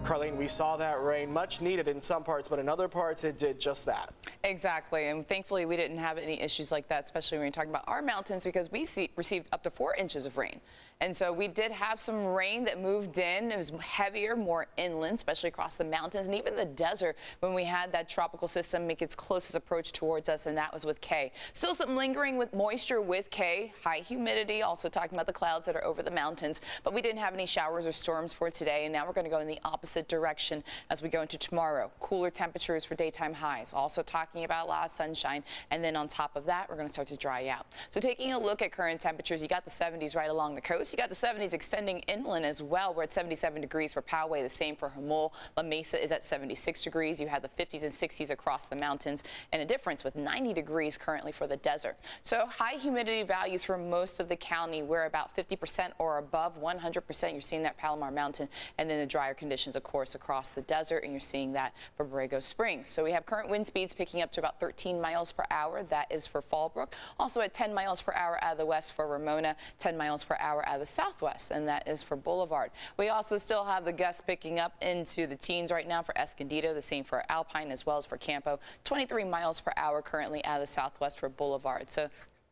Carlene, we saw that rain, much needed in some parts, but in other parts it did just that. Exactly, and thankfully we didn't have any issues like that, especially when you're talking about our mountains, because we received up to 4 inches of rain. And so we did have some rain that moved in. It was heavier, more inland, especially across the mountains and even the desert when we had that tropical system make its closest approach towards us, and that was with K. Still some lingering with moisture with K, high humidity, also talking about the clouds that are over the mountains, but we didn't have any showers or storms for today, and now we're going to go in the opposite direction as we go into tomorrow. Cooler temperatures for daytime highs, also talking about a lot of sunshine, and then on top of that, we're going to start to dry out. So taking a look at current temperatures, you got the 70s right along the coast. You got the 70s extending inland as well. We're at 77 degrees for Poway, the same for Hamul. La Mesa is at 76 degrees. You have the 50s and 60s across the mountains, and a difference with 90 degrees currently for the desert. So high humidity values for most of the county. We're about 50% or above 100%. You're seeing that Palomar Mountain, and then the drier conditions, of course, across the desert, and you're seeing that for Borrego Springs. So we have current wind speeds picking up to about 13 miles per hour. That is for Fallbrook. Also at 10 miles per hour out of the west for Ramona, 10 miles per hour out of the southwest, and that is for Boulevard. We also still have the gusts picking up into the teens right now for Escondido, the same for Alpine as well as for Campo. 23 miles per hour currently out of the southwest for Boulevard. So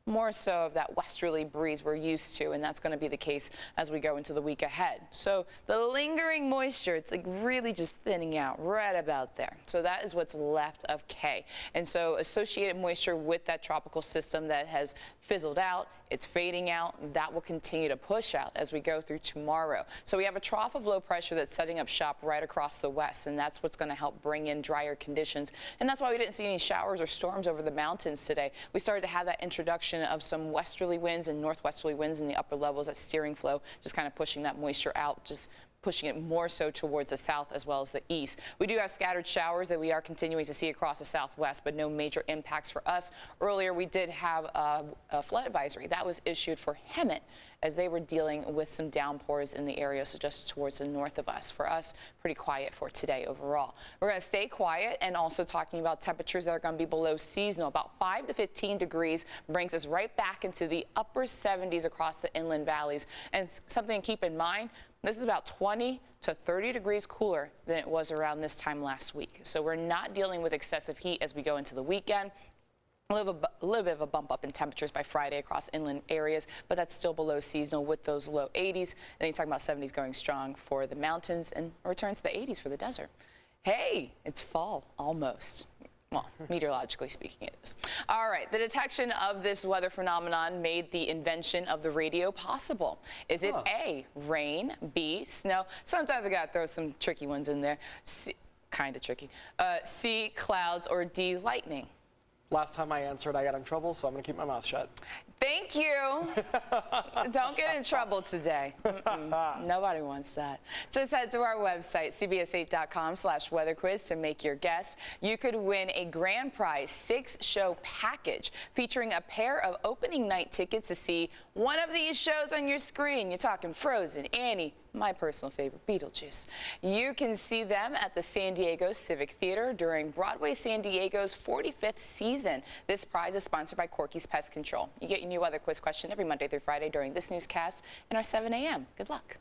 more so of that westerly breeze we're used to, and that's going to be the case as we go into the week ahead. So the lingering moisture, it's like really just thinning out right about there. So that is what's left of K. And so associated moisture with that tropical system that has fizzled out, it's fading out, that will continue to push out as we go through tomorrow. So we have a trough of low pressure that's setting up shop right across the west, and that's what's going to help bring in drier conditions. And that's why we didn't see any showers or storms over the mountains today. We started to have that introduction of some westerly winds and northwesterly winds in the upper levels, that steering flow, just kind of pushing that moisture out, just pushing it more so towards the south as well as the east. We do have scattered showers that we are continuing to see across the southwest, but no major impacts for us. Earlier, we did have a flood advisory that was issued for Hemet as they were dealing with some downpours in the area, so just towards the north of us. For us, pretty quiet for today overall. We're going to stay quiet, and also talking about temperatures that are going to be below seasonal. About 5 to 15 degrees brings us right back into the upper 70s across the inland valleys. And something to keep in mind, this is about 20 to 30 degrees cooler than it was around this time last week. So we're not dealing with excessive heat as we go into the weekend. A little bit of a bump up in temperatures by Friday across inland areas, but that's still below seasonal with those low 80s. And then you're talking about 70s going strong for the mountains and returns to the 80s for the desert. Hey, it's fall almost. Well, meteorologically speaking, it is. All right, the detection of this weather phenomenon made the invention of the radio possible. Is it A, rain, B, snow? Sometimes I gotta throw some tricky ones in there. C, kind of tricky. C, clouds, or D, lightning? Last time I answered, I got in trouble, so I'm going to keep my mouth shut. Thank you. Don't get in trouble today. Nobody wants that. Just head to our website, cbs8.com/weatherquiz to make your guess. You could win a grand prize 6-show package featuring a pair of opening night tickets to see one of these shows on your screen. You're talking Frozen, Annie, my personal favorite, Beetlejuice. You can see them at the San Diego Civic Theater during Broadway San Diego's 45th season. This prize is sponsored by Corky's Pest Control. You get your new weather quiz question every Monday through Friday during this newscast and our 7 a.m. Good luck.